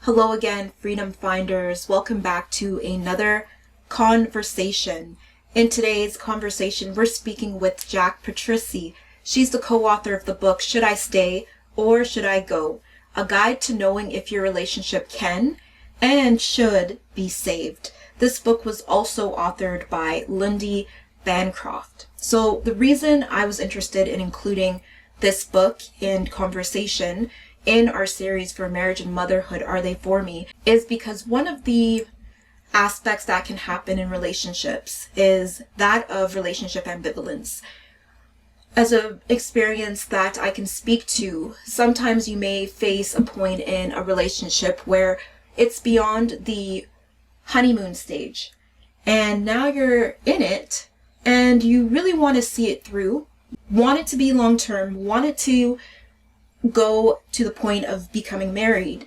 Hello again, Freedom Finders. Welcome back to another conversation. In today's conversation, we're speaking with JAC Patrissi. She's the co-author of the book, Should I Stay or Should I Go? A Guide to Knowing If Your Relationship Can and Should Be Saved. This book was also authored by Lindy Bancroft. So the reason I was interested in including this book and conversation in our series for marriage and motherhood, Are They For Me, is because one of the aspects that can happen in relationships is that of relationship ambivalence. As an experience that I can speak to, sometimes you may face a point in a relationship where it's beyond the honeymoon stage, and now you're in it and you really want to see it through, want it to be long-term, want it to go to the point of becoming married,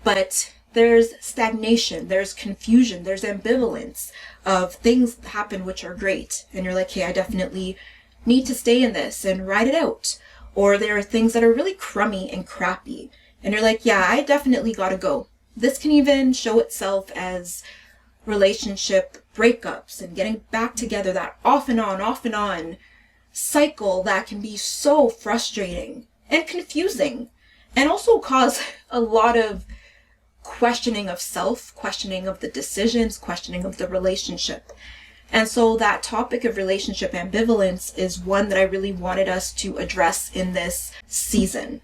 but there's stagnation, there's confusion, there's ambivalence of things that happen which are great, and you're like, hey, I definitely need to stay in this and ride it out. Or there are things that are really crummy and crappy, and you're like, yeah, I definitely gotta go. This can even show itself as relationship breakups and getting back together, that off and on cycle that can be so frustrating and confusing, and also cause a lot of questioning of self, questioning of the decisions, questioning of the relationship. And so that topic of relationship ambivalence is one that I really wanted us to address in this season.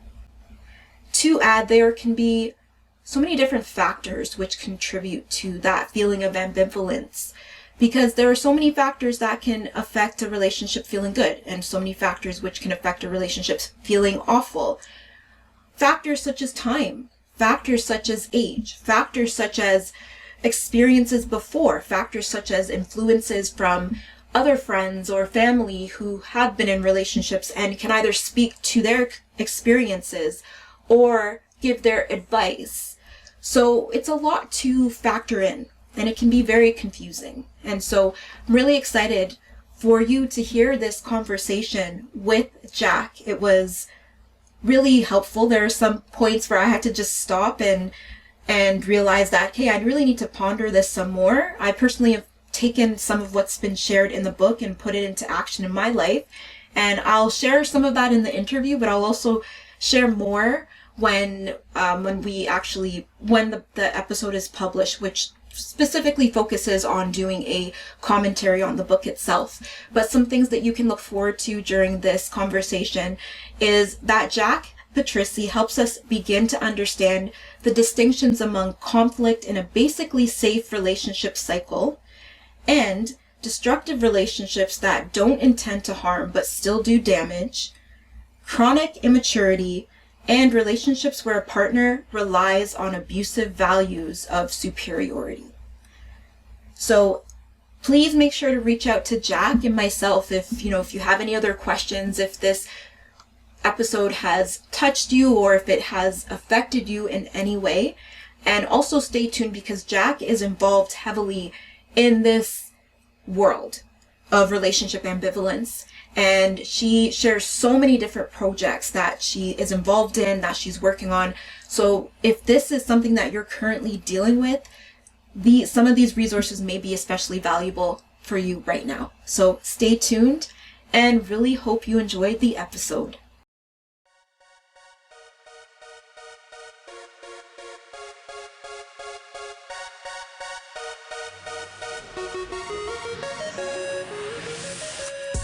To add, there can be so many different factors which contribute to that feeling of ambivalence, because there are so many factors that can affect a relationship feeling good, and so many factors which can affect a relationship feeling awful. Factors such as time, factors such as age, factors such as experiences before, factors such as influences from other friends or family who have been in relationships and can either speak to their experiences or give their advice. So it's a lot to factor in, and it can be very confusing. And so I'm really excited for you to hear this conversation with JAC. It was really helpful. There are some points where I had to just stop and realize that, hey, I really need to ponder this some more. I personally have taken some of what's been shared in the book and put it into action in my life. And I'll share some of that in the interview, but I'll also share more when the episode is published, which specifically focuses on doing a commentary on the book itself. But some things that you can look forward to during this conversation is that JAC Patrissi helps us begin to understand the distinctions among conflict in a basically safe relationship cycle and destructive relationships that don't intend to harm but still do damage, chronic immaturity, and relationships where a partner relies on abusive values of superiority. So please make sure to reach out to JAC and myself if you have any other questions, if this episode has touched you or if it has affected you in any way. And also stay tuned, because JAC is involved heavily in this world of relationship ambivalence. And she shares so many different projects that she is involved in, that she's working on. So if this is something that you're currently dealing with, some of these resources may be especially valuable for you right now. So stay tuned, and really hope you enjoyed the episode.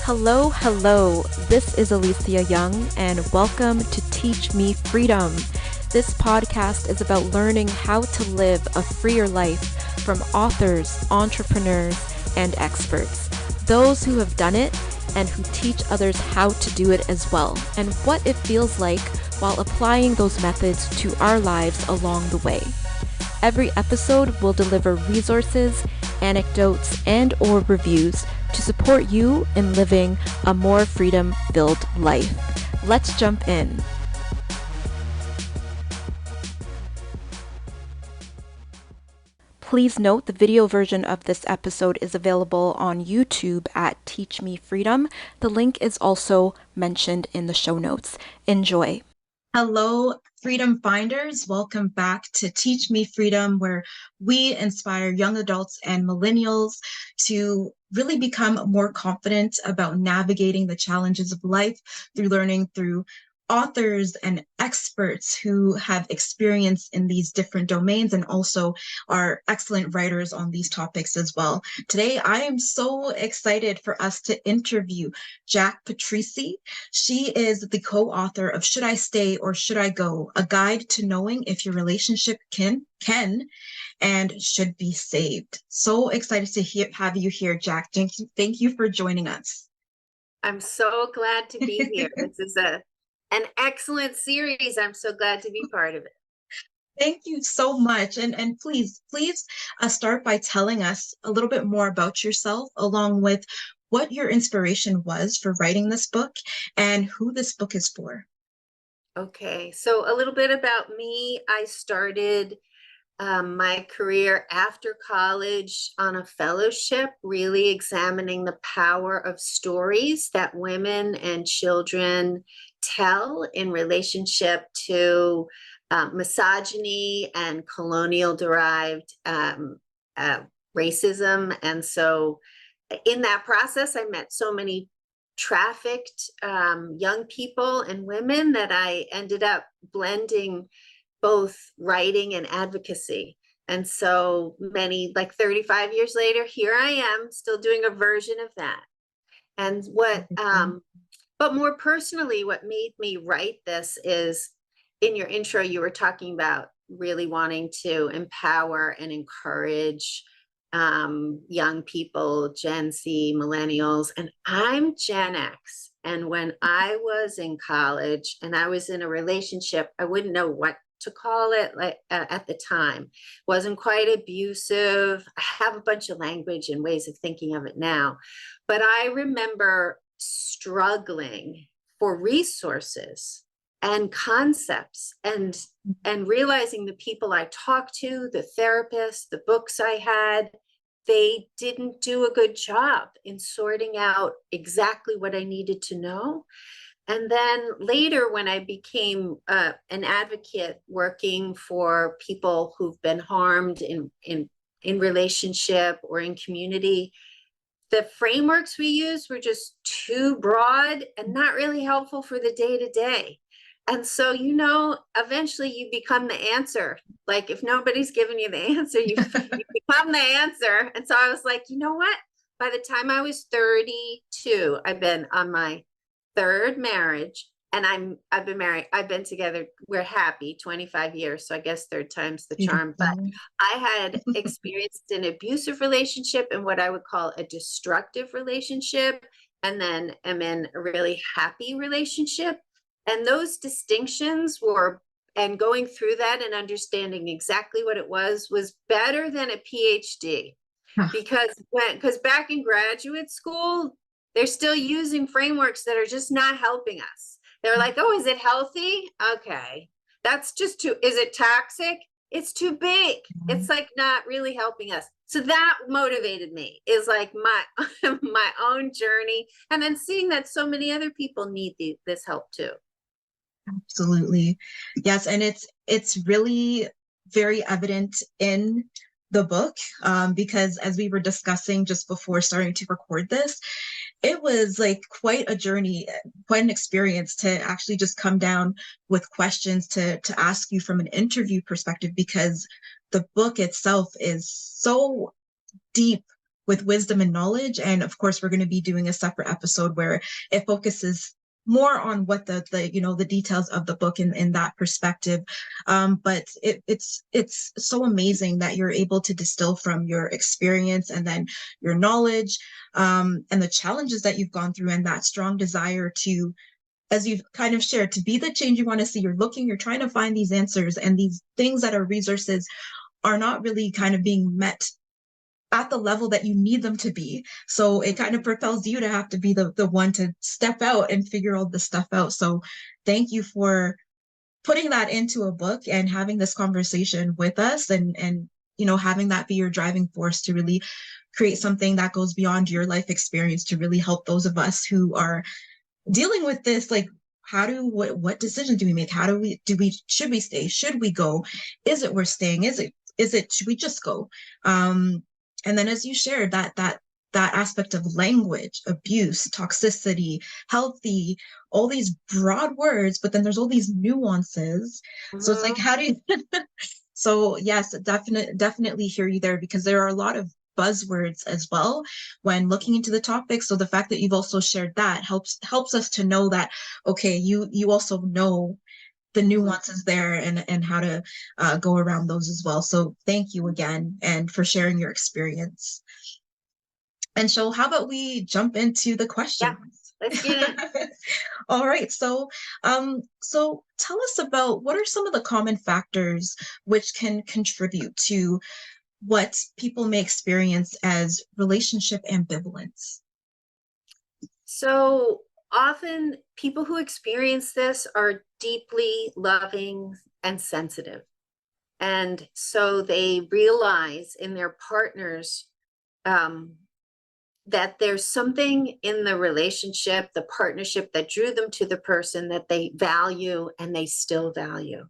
Hello, this is Alisia Young, and welcome to Teach Me Freedom. This podcast is about learning how to live a freer life from authors, entrepreneurs, and experts, those who have done it and who teach others how to do it as well, and what it feels like while applying those methods to our lives along the way. Every episode will deliver resources, anecdotes, and/or reviews to support you in living a more freedom-filled life. Let's jump in. Please note the video version of this episode is available on YouTube at Teach Me Freedom. The link is also mentioned in the show notes. Enjoy. Hello, Freedom Finders. Welcome back to Teach Me Freedom, where we inspire young adults and millennials to really become more confident about navigating the challenges of life through learning through authors and experts who have experience in these different domains and also are excellent writers on these topics as well. Today, I am so excited for us to interview JAC Patrissi. She is the co-author of Should I Stay or Should I Go? A Guide to Knowing If Your Relationship can and Should Be Saved. So excited to have you here, Jack. Thank you for joining us. I'm so glad to be here. This is an excellent series. I'm so glad to be part of it. Thank you so much. And please start by telling us a little bit more about yourself, along with what your inspiration was for writing this book and who this book is for. Okay, so a little bit about me. I started my career after college on a fellowship, really examining the power of stories that women and children tell in relationship to misogyny and colonial derived racism. And so in that process, I met so many trafficked young people and women that I ended up blending both writing and advocacy. And so many, like 35 years later, here I am still doing a version of that. And but more personally, what made me write this is, in your intro, you were talking about really wanting to empower and encourage young people, Gen Z, millennials, and I'm Gen X. And when I was in college and I was in a relationship, I wouldn't know what to call it like at the time. Wasn't quite abusive. I have a bunch of language and ways of thinking of it now, but I remember struggling for resources and concepts and realizing the people I talked to, the therapists, the books I had, they didn't do a good job in sorting out exactly what I needed to know. And then later, when I became an advocate working for people who've been harmed in relationship or in community, the frameworks we used were just too broad and not really helpful for the day-to-day. And so, eventually you become the answer. Like if nobody's giving you the answer, you become the answer. And so I was like, you know what? By the time I was 32, I've been on my third marriage, and I've been married. I've been together. We're happy 25 years. So I guess third time's the charm. But I had experienced an abusive relationship and what I would call a destructive relationship, and then am in a really happy relationship. And those distinctions and going through that and understanding exactly what it was better than a PhD. Because back in graduate school, they're still using frameworks that are just not helping us. They're like, oh, is it healthy? Okay. That's just is it toxic? It's too big. It's like not really helping us. So that motivated me, is like my own journey. And then seeing that so many other people need this help too. Absolutely. Yes. And it's really very evident in the book because as we were discussing just before starting to record this, it was like quite a journey, quite an experience to actually just come down with questions to ask you from an interview perspective, because the book itself is so deep with wisdom and knowledge. And of course, we're going to be doing a separate episode where it focuses more on what the details of the book in that perspective. But it's so amazing that you're able to distill from your experience and then your knowledge and the challenges that you've gone through, and that strong desire to, as you've kind of shared, to be the change you want to see. You're trying to find these answers, and these things that are resources are not really kind of being met at the level that you need them to be. So it kind of propels you to have to be the one to step out and figure all this stuff out. So thank you for putting that into a book and having this conversation with us, and having that be your driving force to really create something that goes beyond your life experience to really help those of us who are dealing with this like what decision do we make? Should we stay? Should we go? Is it worth staying? Should we just go? And then as you shared that aspect of language, abuse, toxicity, healthy, all these broad words, but then there's all these nuances. So it's like, how do you, so yes, definitely hear you there, because there are a lot of buzzwords as well when looking into the topic. So the fact that you've also shared that helps us to know that, okay, you also know the nuances there and how to go around those as well. So thank you again, and for sharing your experience. And so how about we jump into the questions? Yeah, let's get it. All right. So tell us about, what are some of the common factors which can contribute to what people may experience as relationship ambivalence? So often people who experience this are deeply loving and sensitive. And so they realize in their partners that there's something in the relationship, the partnership, that drew them to the person that they value and they still value.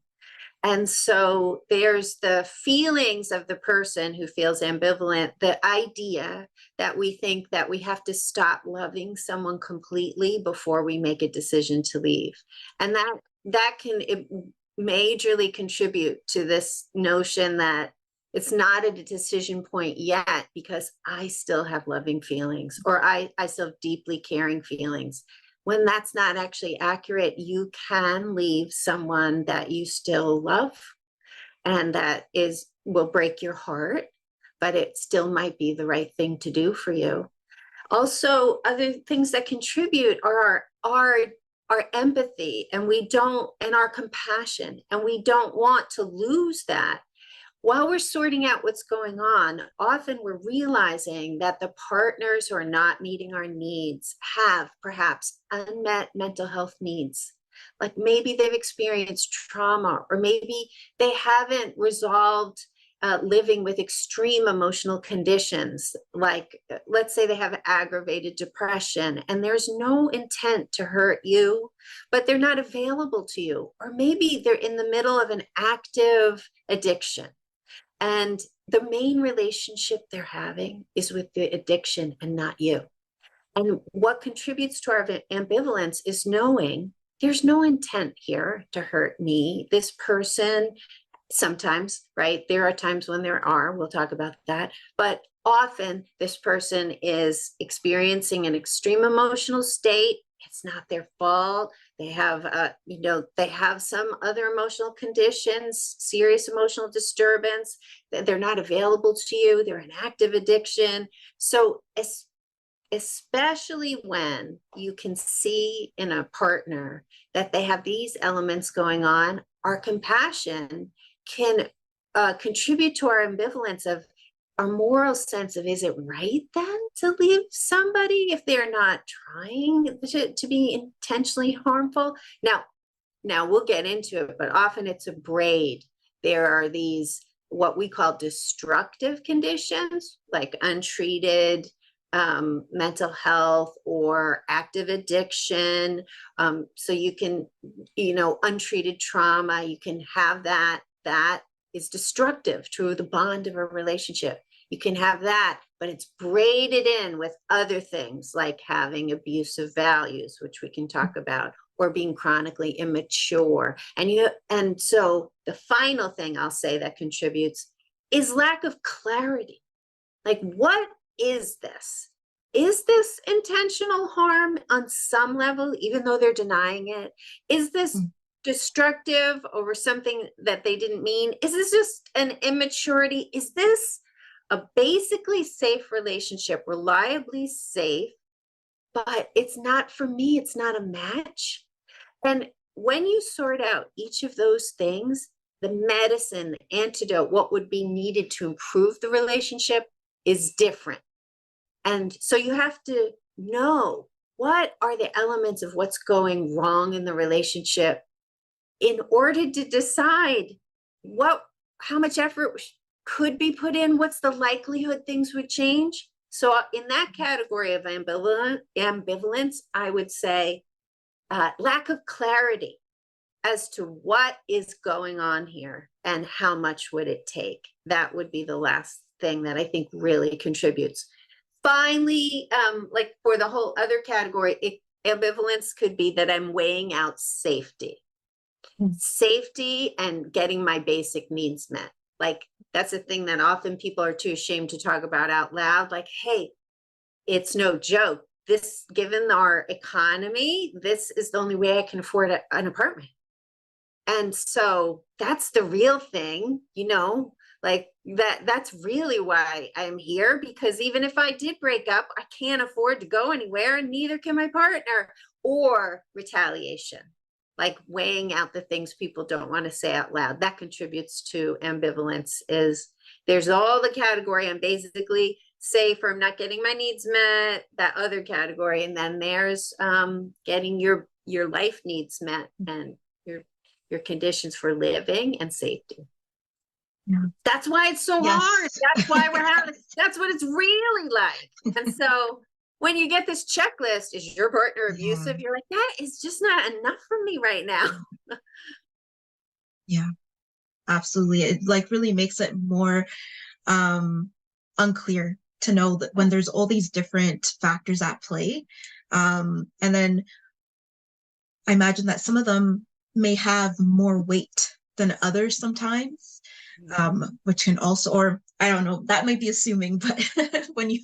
And so there's the feelings of the person who feels ambivalent, the idea that we think that we have to stop loving someone completely before we make a decision to leave. And that can majorly contribute to this notion that it's not at a decision point yet because I still have loving feelings, or I still have deeply caring feelings. When that's not actually accurate, you can leave someone that you still love and that will break your heart, but it still might be the right thing to do for you. Also, other things that contribute are our empathy, and our compassion, and we don't want to lose that. While we're sorting out what's going on, often we're realizing that the partners who are not meeting our needs have perhaps unmet mental health needs. Like maybe they've experienced trauma, or maybe they haven't resolved living with extreme emotional conditions. Like, let's say they have aggravated depression and there's no intent to hurt you, but they're not available to you. Or maybe they're in the middle of an active addiction, and the main relationship they're having is with the addiction and not you. And what contributes to our ambivalence is knowing there's no intent here to hurt me. This person, sometimes, right? There are times when there are, we'll talk about that. But often this person is experiencing an extreme emotional state. It's not their fault. They have, they have some other emotional conditions, serious emotional disturbance. They're not available to you. They're in active addiction. So especially when you can see in a partner that they have these elements going on, our compassion can contribute to our ambivalence of our moral sense of, is it right then to leave somebody if they're not trying to be intentionally harmful? Now we'll get into it, but often it's a braid. There are these, what we call destructive conditions, like untreated mental health or active addiction. So you can, untreated trauma, you can have that is destructive to the bond of a relationship. You can have that, but it's braided in with other things like having abusive values, which we can talk about, or being chronically immature. And so the final thing I'll say that contributes is lack of clarity. Like, what is this? Is this intentional harm on some level, even though they're denying it? Is this destructive over something that they didn't mean? Is this just an immaturity? Is this a basically safe relationship, reliably safe, but it's not for me, it's not a match? And when you sort out each of those things, the medicine, the antidote, what would be needed to improve the relationship is different. And so you have to know, what are the elements of what's going wrong in the relationship in order to decide how much effort could be put in, what's the likelihood things would change. So in that category of ambivalence, I would say lack of clarity as to what is going on here and how much would it take. That would be the last thing that I think really contributes. Finally, like for the whole other category, ambivalence could be that I'm weighing out safety. Safety and getting my basic needs met. Like that's a thing that often people are too ashamed to talk about out loud. Like, hey, it's no joke. This, given our economy, this is the only way I can afford an apartment. And so that's the real thing, you know, like that's really why I'm here, because even if I did break up, I can't afford to go anywhere, and neither can my partner. Or retaliation, like weighing out the things people don't want to say out loud. That contributes to ambivalence. Is there's all the category I'm basically safe or I'm not getting my needs met, that other category, and then there's getting your life needs met and your conditions for living and safety. Yeah. That's why it's so Yes. hard. That's why we're having, that's what it's really like. And so when you get this checklist, is your partner abusive? You're like, that is just not enough for me right now. Yeah, absolutely. It like really makes it more unclear to know that when there's all these different factors at play. And then I imagine that some of them may have more weight than others sometimes, which can also, or I don't know, that might be assuming, but when you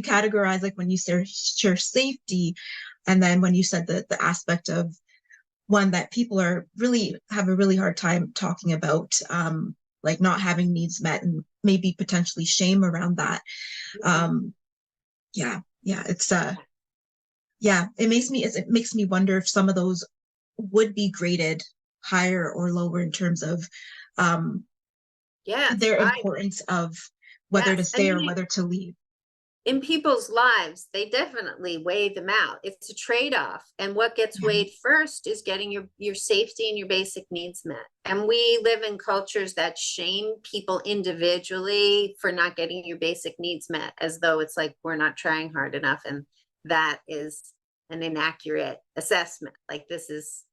categorize, like when you share safety, and then when you said the aspect of one that people are really have a really hard time talking about, like not having needs met and maybe potentially shame around that. It's it makes me wonder if some of those would be graded higher or lower in terms of their importance of whether to stay or whether to leave. In people's lives, they definitely weigh them out. It's a trade-off. And what gets weighed first is getting your safety and your basic needs met. And we live in cultures that shame people individually for not getting your basic needs met, as though it's like we're not trying hard enough. And that is an inaccurate assessment. Like this is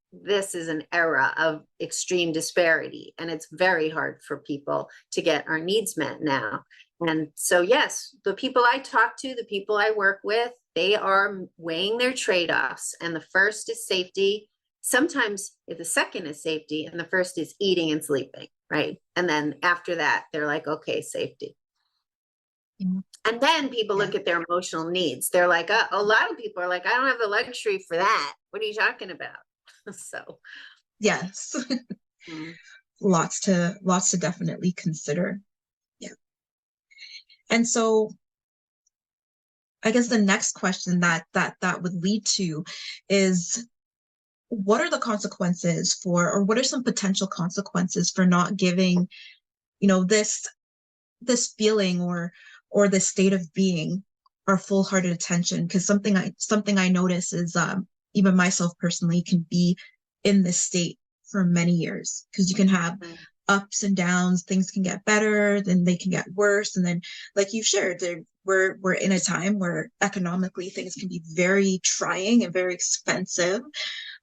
an era of extreme disparity, and it's very hard for people to get our needs met now. And so, yes, the people I talk to, the people I work with, they are weighing their trade-offs. And the first is safety. Sometimes the second is safety, and the first is eating and sleeping, right? And then after that, they're like, okay, safety. And then people look at their emotional needs. They're like, a lot of people are like, I don't have the luxury for that. What are you talking about? So, yes, lots to definitely consider. Yeah. And so I guess the next question that would lead to is, what are the consequences for, or what are some potential consequences for not giving, this feeling or this state of being our full-hearted attention? Because something I notice is even myself personally can be in this state for many years, because you can have ups and downs. Things can get better, then they can get worse, and then, like you shared, we're in a time where economically things can be very trying and very expensive,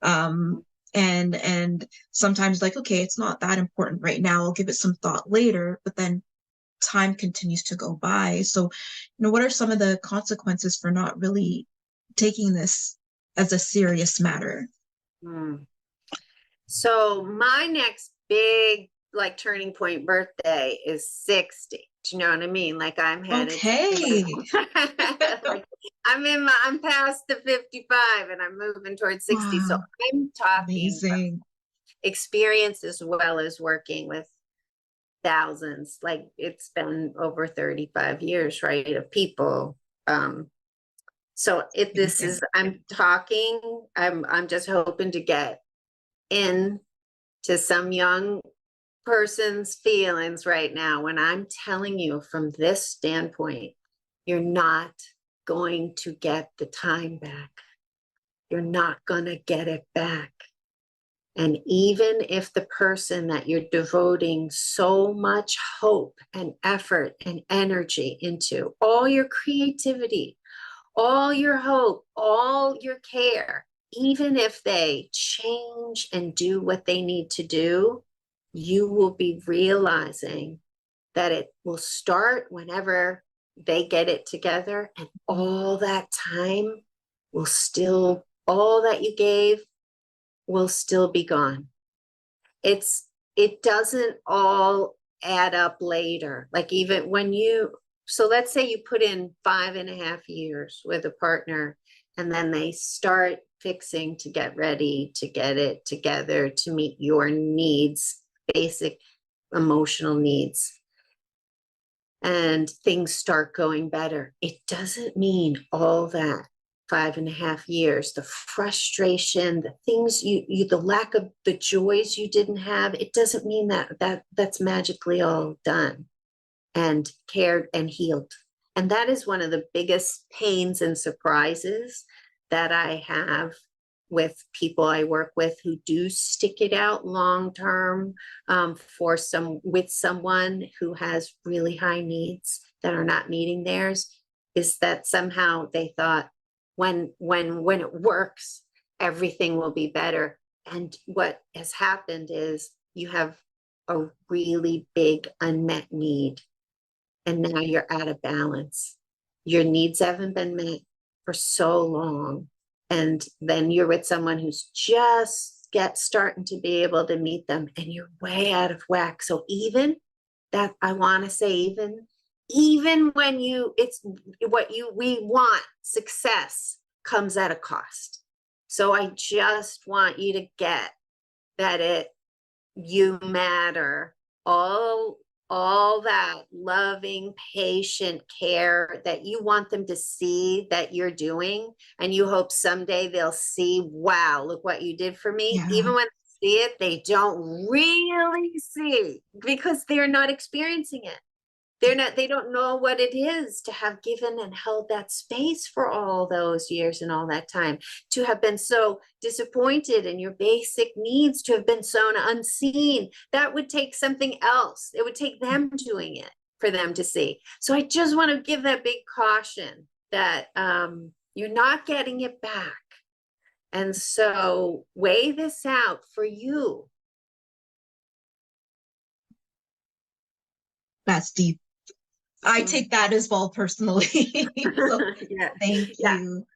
and sometimes like, okay, it's not that important right now, I'll give it some thought later, but then time continues to go by. So, what are some of the consequences for not really taking this as a serious matter? So my next big turning point birthday is 60. Do you know what I mean? Like I'm headed. Okay. Like I'm past the 55 and I'm moving towards 60. Wow. So I'm talking experience as well as working with thousands. Like it's been over 35 years, right, of people. So if this is, I'm just hoping to get in to some young person's feelings right now when I'm telling you from this standpoint, you're not going to get the time back. You're not going to get it back. And even if the person that you're devoting so much hope and effort and energy into, all your creativity, all your hope, all your care, even if they change and do what they need to do, you will be realizing that it will start whenever they get it together, and all that time will still, all that you gave will still be gone. It doesn't all add up later. Like even when so let's say you put in 5.5 years with a partner, and then they start fixing to get ready to get it together to meet your needs, basic emotional needs, and things start going better. It doesn't mean all that 5.5 years, the frustration, the things the lack of the joys you didn't have, it doesn't mean that's magically all done and cared and healed. And that is one of the biggest pains and surprises that I have with people I work with who do stick it out long term, with someone who has really high needs that are not meeting theirs, is that somehow they thought when it works, everything will be better. And what has happened is you have a really big unmet need, and now you're out of balance. Your needs haven't been met for so long. And then you're with someone who's just starting to be able to meet them, and you're way out of whack. So even that, I want to say, even when it's what we want, success comes at a cost. So I just want you to get that you matter. All that loving, patient care that you want them to see that you're doing, and you hope someday they'll see, wow, look what you did for me. Yeah. Even when they see it, they don't really see, because they're not experiencing it. They don't know what it is to have given and held that space for all those years and all that time, to have been so disappointed in your basic needs, to have been so unseen. That would take something else. It would take them doing it for them to see. So I just want to give that big caution that you're not getting it back. And so weigh this out for you. That's deep. I take that as well personally. So Yeah. thank you.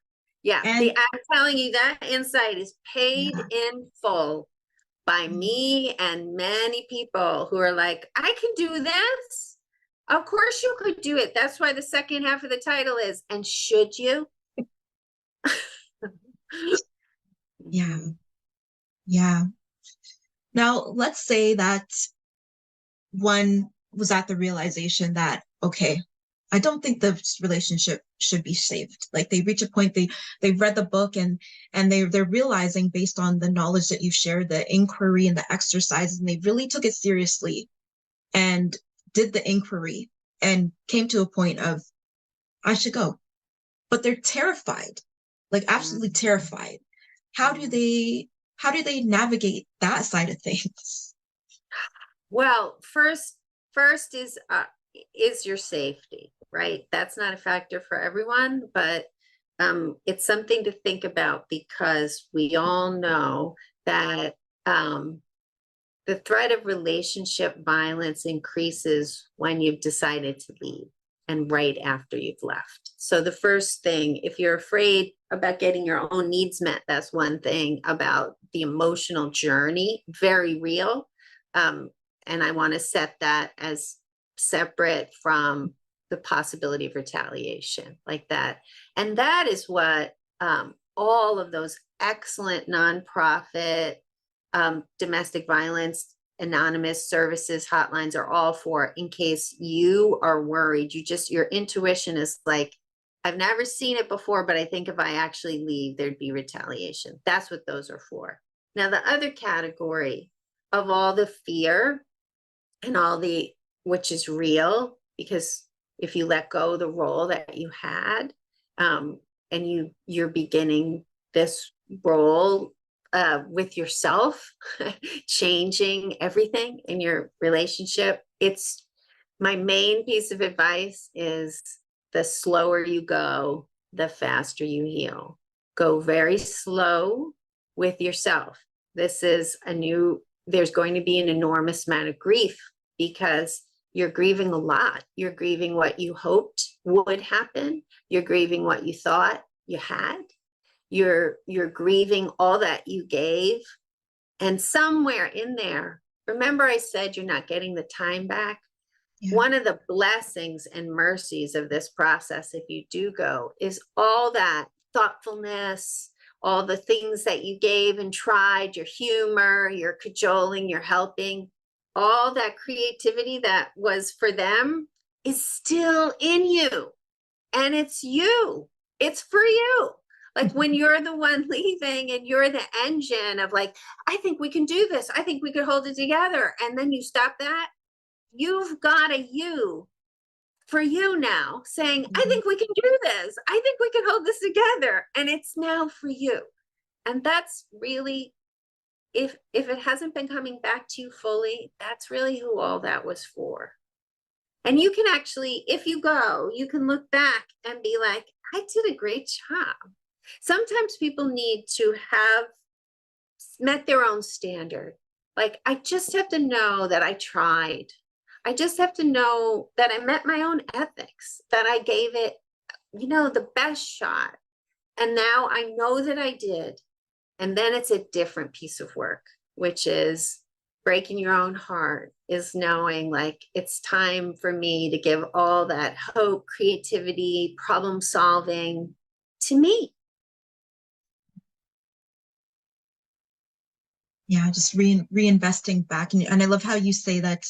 Yeah. And I'm telling you, that insight is paid in full by me and many people who are like, I can do this. Of course you could do it. That's why the second half of the title is, and should you? yeah. Now let's say that one was at the realization that, okay, I don't think the relationship should be saved. Like they reach a point, they've read the book, and they're realizing, based on the knowledge that you've shared, the inquiry and the exercises, and they really took it seriously and did the inquiry and came to a point of, I should go. But they're terrified, like absolutely terrified. How do they navigate that side of things? Well, first is your safety, right? That's not a factor for everyone, but it's something to think about, because we all know that the threat of relationship violence increases when you've decided to leave and right after you've left. So the first thing, if you're afraid about getting your own needs met, that's one thing. About the emotional journey, very real. And I want to set that as separate from the possibility of retaliation like that. And that is what all of those excellent nonprofit domestic violence anonymous services hotlines are all for, in case you are worried. Your intuition is like, I've never seen it before, but I think if I actually leave, there'd be retaliation. That's what those are for. Now, the other category of all the fear and which is real, because if you let go of the role that you had, and you're beginning this role with yourself, changing everything in your relationship, it's my main piece of advice is, the slower you go, the faster you heal. Go very slow with yourself. There's going to be an enormous amount of grief because you're grieving a lot. You're grieving what you hoped would happen. You're grieving what you thought you had. You're grieving all that you gave. And somewhere in there, remember I said you're not getting the time back? Yeah. One of the blessings and mercies of this process, if you do go, is all that thoughtfulness, all the things that you gave and tried, your humor, your cajoling, your helping, all that creativity that was for them is still in you. And it's you. It's for you. Like when you're the one leaving and you're the engine of like, I think we can do this. I think we could hold it together. And then you stop that. You've got a you for you now saying, I think we can do this. I think we can hold this together. And it's now for you. And that's really, if it hasn't been coming back to you fully, that's really who all that was for. And you can actually, if you go, you can look back and be like, I did a great job. Sometimes people need to have met their own standard. Like, I just have to know that I tried. I just have to know that I met my own ethics, that I gave it, the best shot. And now I know that I did. And then it's a different piece of work, which is breaking your own heart, is knowing like it's time for me to give all that hope, creativity, problem solving to me. Yeah, just reinvesting back. And I love how you say that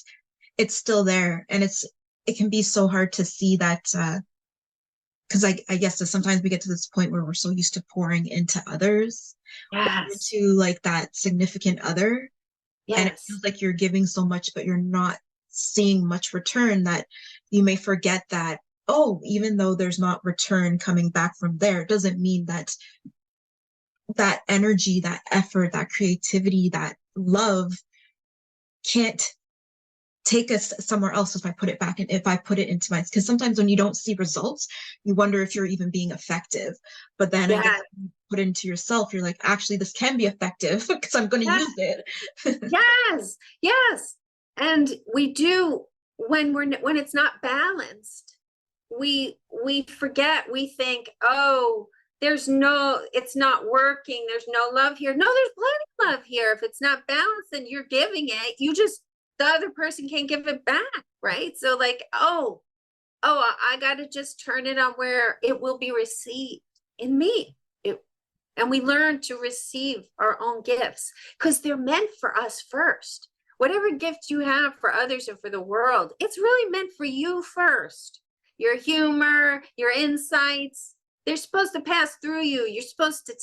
it's still there, and it can be so hard to see that, because I guess that sometimes we get to this point where we're so used to pouring into others, Yes. into like that significant other, and it Yes. feels like you're giving so much, but you're not seeing much return, that you may forget that, oh, even though there's not return coming back from there, it doesn't mean that that energy, that effort, that creativity, that love can't take us somewhere else if I put it back and if I put it into my, because sometimes when you don't see results, you wonder if you're even being effective. But then I guess when you put it into yourself, you're like, actually, this can be effective because I'm going to use it. Yes. Yes. And we do, when it's not balanced, we forget, we think, oh, it's not working. There's no love here. No, there's plenty of love here. If it's not balanced, then you're giving it. The other person can't give it back. Right. So like, I got to just turn it on where it will be received in me. And we learn to receive our own gifts because they're meant for us first. Whatever gift you have for others and for the world, it's really meant for you first. Your humor, your insights, they're supposed to pass through you. You're supposed to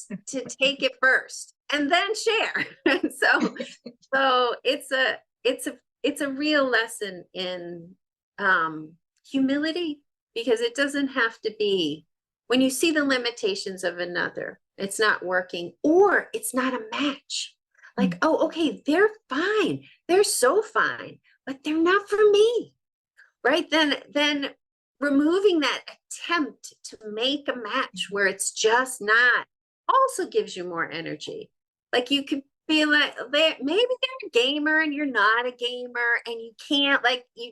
take it first and then share. So it's a real lesson in humility, because it doesn't have to be, when you see the limitations of another, it's not working or it's not a match. Like, oh, okay, they're fine. They're so fine, but they're not for me. Right? Then removing that attempt to make a match where it's just not also gives you more energy. Like you could be like, maybe they're a gamer and you're not a gamer, and you can't, like, you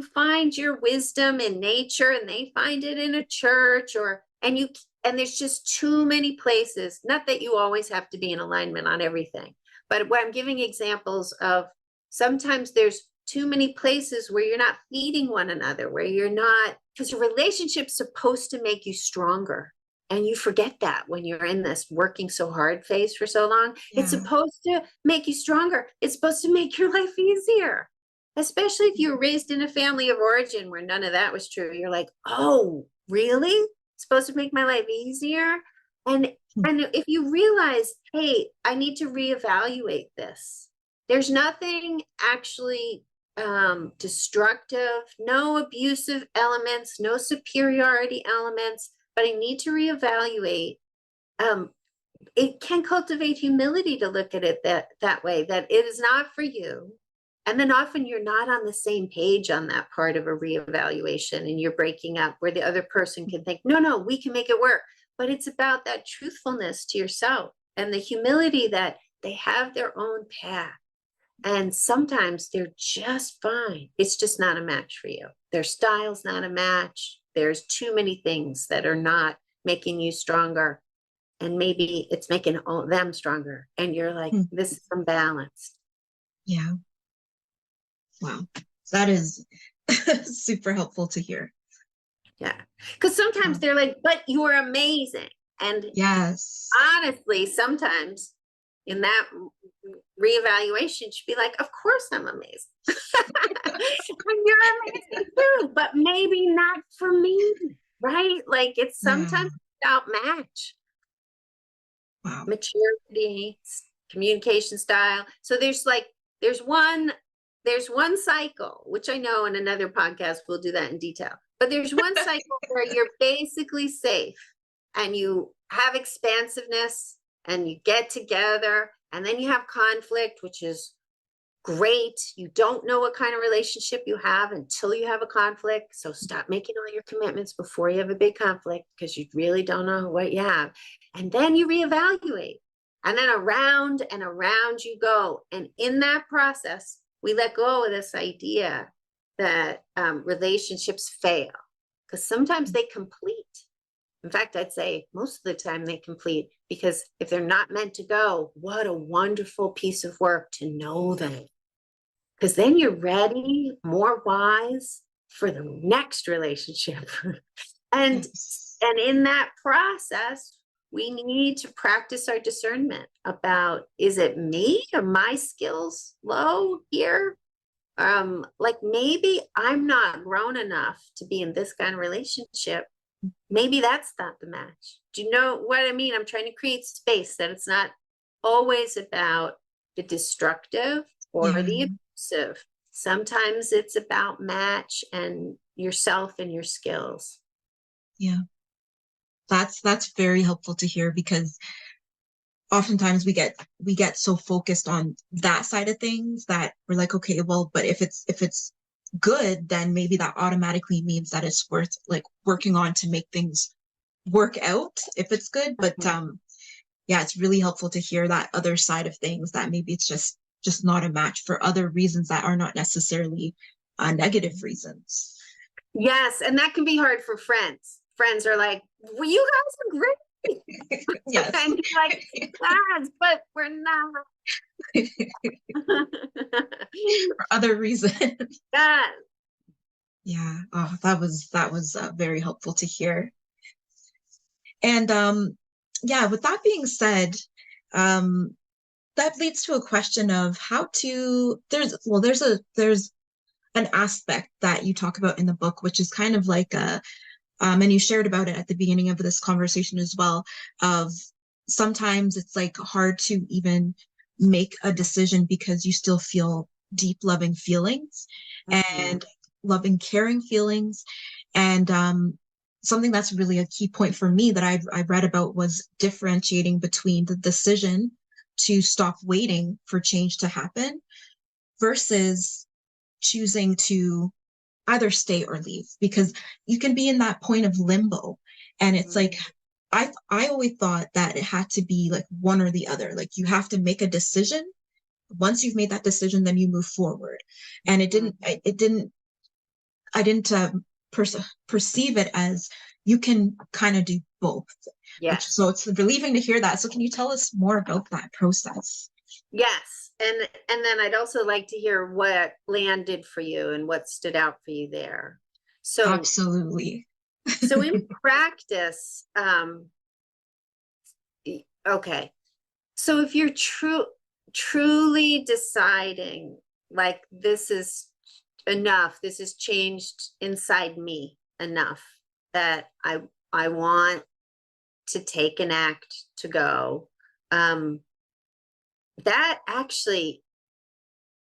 find your wisdom in nature and they find it in a church, and there's just too many places. Not that you always have to be in alignment on everything, but what I'm giving examples of, sometimes there's too many places where you're not feeding one another, where you're not, because your relationship's supposed to make you stronger. And you forget that when you're in this working so hard phase for so long. Yeah. It's supposed to make you stronger. It's supposed to make your life easier. Especially if you were raised in a family of origin where none of that was true. You're like, oh, really? It's supposed to make my life easier? And if you realize, hey, I need to reevaluate this. There's nothing actually destructive, no abusive elements, no superiority elements, but I need to reevaluate. It can cultivate humility to look at it that way, that it is not for you. And then often you're not on the same page on that part of a reevaluation, and you're breaking up where the other person can think, no, we can make it work. But it's about that truthfulness to yourself and the humility that they have their own path. And sometimes they're just fine. It's just not a match for you. Their style's not a match. There's too many things that are not making you stronger. And maybe it's making them stronger. And you're like, this is unbalanced. Yeah. Wow. That is super helpful to hear. Yeah. Because sometimes they're like, but you're amazing. And yes, honestly, sometimes in that reevaluation, should be like, of course I'm amazing. And you're amazing too, but maybe not for me, right? Like it's sometimes about match. Wow. Maturity, communication style. So there's one cycle, which I know in another podcast we'll do that in detail. But there's one cycle where you're basically safe and you have expansiveness and you get together, and then you have conflict, which is great. You don't know what kind of relationship you have until you have a conflict. So stop making all your commitments before you have a big conflict, because you really don't know what you have. And then you reevaluate, and then around and around you go. And in that process, we let go of this idea that relationships fail, because sometimes they complete. In fact, I'd say most of the time they complete, because if they're not meant to go, what a wonderful piece of work to know them. Because then you're ready, more wise for the next relationship. And in that process, we need to practice our discernment about, is it me? Are my skills low here? Like maybe I'm not grown enough to be in this kind of relationship. Maybe that's not the match. Do you know what I mean? I'm trying to create space that it's not always about the destructive or the abusive. Sometimes it's about match and yourself and your skills. Yeah. That's very helpful to hear, because oftentimes we get so focused on that side of things that we're like, okay, well, but if it's good, then maybe that automatically means that it's worth like working on to make things work out if it's good. But yeah, it's really helpful to hear that other side of things, that maybe it's just not a match for other reasons that are not necessarily negative reasons. Yes, and that can be hard for friends. Friends are like, well, you guys are great. Yes. And you're like, yes, but we're not. For other reasons. Yes. Yeah. Oh, that was very helpful to hear. And yeah, with that being said, that leads to a question of how to, there's an aspect that you talk about in the book, which is kind of like and you shared about it at the beginning of this conversation as well, of sometimes it's like hard to even make a decision because you still feel deep loving feelings and loving caring feelings. And something that's really a key point for me that I read about was differentiating between the decision to stop waiting for change to happen versus choosing to either stay or leave, because you can be in that point of limbo. And it's like, I always thought that it had to be like one or the other. Like you have to make a decision. Once you've made that decision, then you move forward. And I didn't perceive it as you can kind of do both. Yes. So it's relieving to hear that. So can you tell us more about that process? Yes. And then I'd also like to hear what landed for you and what stood out for you there. So absolutely. So in practice, okay. So if you're truly deciding like this is enough, this has changed inside me enough that I want to take an act to go,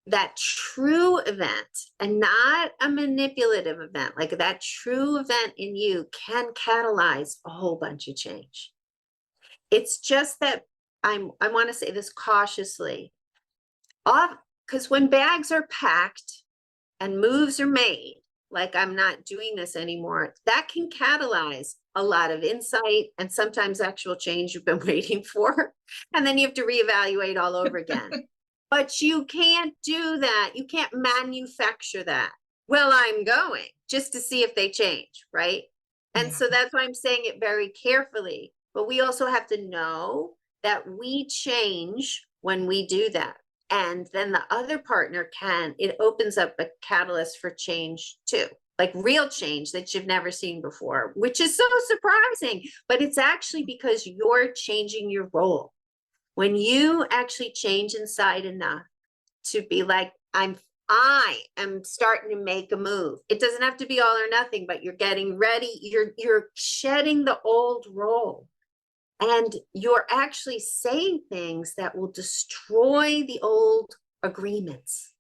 that true event, and not a manipulative event, like that true event in you can catalyze a whole bunch of change. It's just that I want to say this cautiously. because when bags are packed and moves are made, like I'm not doing this anymore, that can catalyze a lot of insight and sometimes actual change you've been waiting for. And then you have to reevaluate all over again. But you can't do that. You can't manufacture that. Well, I'm going just to see if they change, right? And so that's why I'm saying it very carefully. But we also have to know that we change when we do that. And then the other partner it opens up a catalyst for change too, like real change that you've never seen before, which is so surprising. But it's actually because you're changing your role. When you actually change inside enough to be like, I am starting to make a move. It doesn't have to be all or nothing, but you're getting ready. You're shedding the old role. And you're actually saying things that will destroy the old agreements,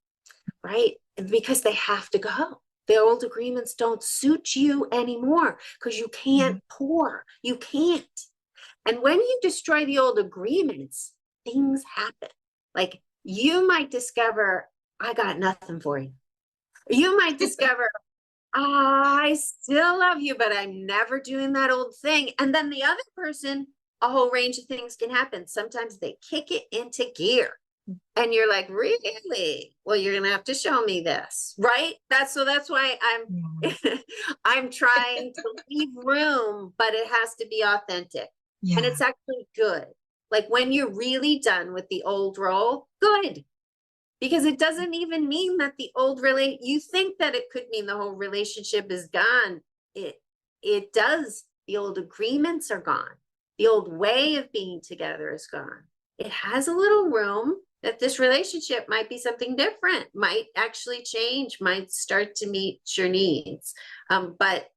right? Because they have to go. The old agreements don't suit you anymore because you can't pour. You can't. And when you destroy the old agreements, things happen. Like you might discover, I got nothing for you. You might discover, I still love you, but I'm never doing that old thing. And then the other person, a whole range of things can happen. Sometimes they kick it into gear. And you're like, really? Well, you're gonna have to show me this, right? That's why I'm trying to leave room, but it has to be authentic. And it's actually good. Like when you're really done with the old role, good. Because it doesn't even mean that the old you think that it could mean the whole relationship is gone. It does. The old agreements are gone. The old way of being together is gone. It has a little room that this relationship might be something different, might actually change, might start to meet your needs. But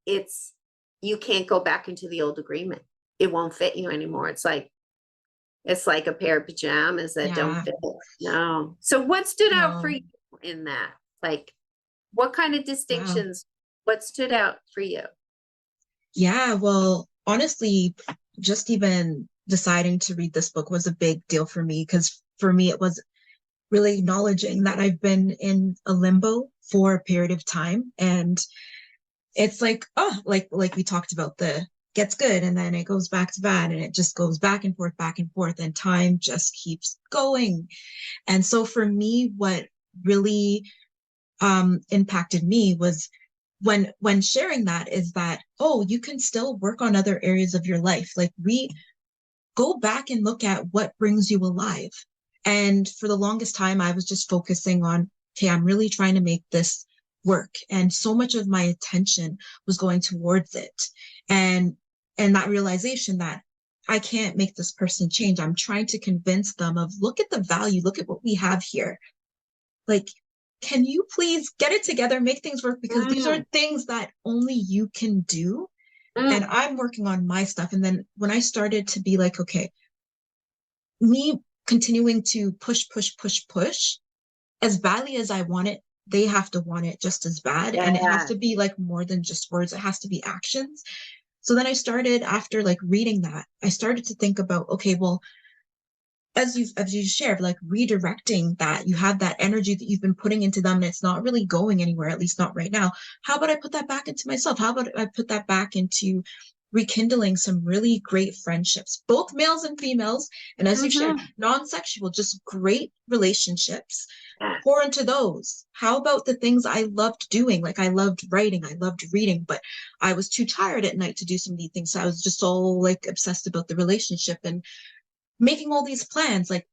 you can't go back into the old agreement. It won't fit you anymore. It's like a pair of pajamas that don't fit. No. So what stood out for you in that? Like, what kind of distinctions, what stood out for you? Yeah, well, honestly, just even deciding to read this book was a big deal for me, because for me, it was really acknowledging that I've been in a limbo for a period of time. And it's like, like we talked about, the gets good and then it goes back to bad, and it just goes back and forth, and time just keeps going. And so for me, what really impacted me was when sharing that, is that, you can still work on other areas of your life. Like, we go back and look at what brings you alive. And for the longest time, I was just focusing on, okay, I'm really trying to make this work. And so much of my attention was going towards it. And that realization that I can't make this person change. I'm trying to convince them of, look at the value, look at what we have here. Like, can you please get it together, make things work? Because these are things that only you can do. And I'm working on my stuff. And then when I started to be like, okay, me continuing to push, as badly as I want it, they have to want it just as bad. And it has to be like more than just words. It has to be actions. So then I started, after like reading that, I started to think about, okay, well, as you shared, like redirecting that, you have that energy that you've been putting into them and it's not really going anywhere, at least not right now. How about I put that back into myself? How about I put that back into rekindling some really great friendships, both males and females, and as you shared, non-sexual, just great relationships. Pour into those. How about the things I loved doing? Like, I loved writing, I loved reading, but I was too tired at night to do some of these things. So I was just so like obsessed about the relationship and making all these plans. Like,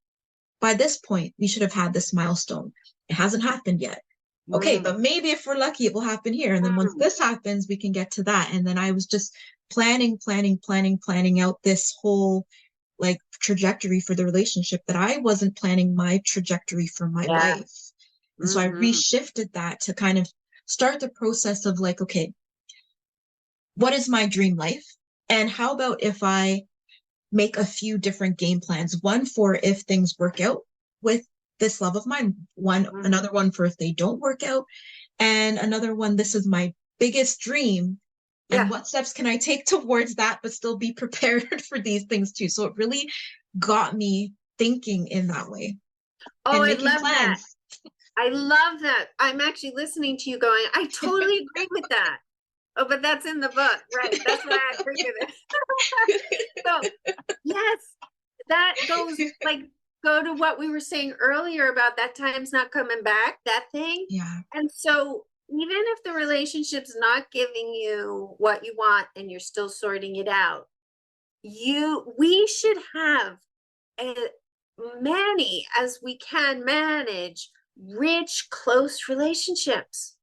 by this point, we should have had this milestone. It hasn't happened yet. Okay, but maybe if we're lucky, it will happen here. And then once this happens, we can get to that. And then I was just planning out this whole like trajectory for the relationship, that I wasn't planning my trajectory for my life. And so I reshifted that to kind of start the process of like, okay, what is my dream life? And how about if I make a few different game plans, one for if things work out with this love of mine, another one for if they don't work out, and another one, this is my biggest dream, and what steps can I take towards that, but still be prepared for these things too. So it really got me thinking in that way. Oh, I love that. I love that. I'm actually listening to you going, I totally agree with that. Oh, but that's in the book, right? That's why I agree with it. So yes, that goes like go to what we were saying earlier about that time's not coming back, that thing. Yeah. And so even if the relationship's not giving you what you want and you're still sorting it out, we should have as many as we can manage rich, close relationships.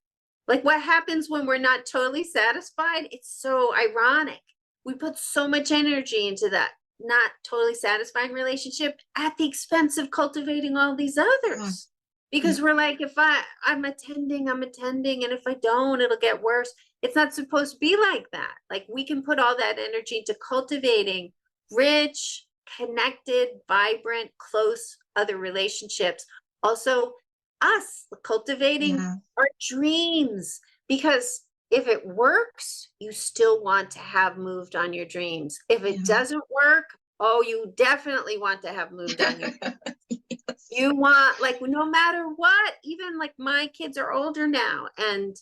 Like what happens when we're not totally satisfied? It's so ironic. We put so much energy into that not totally satisfying relationship at the expense of cultivating all these others. Because we're like, if I'm attending, and if I don't, it'll get worse. It's not supposed to be like that. Like we can put all that energy into cultivating rich, connected, vibrant, close other relationships. Also, us cultivating our dreams, because if it works, you still want to have moved on your dreams. If it doesn't work, oh, you definitely want to have moved on your dreams. Yes. You want, like, no matter what, even like my kids are older now and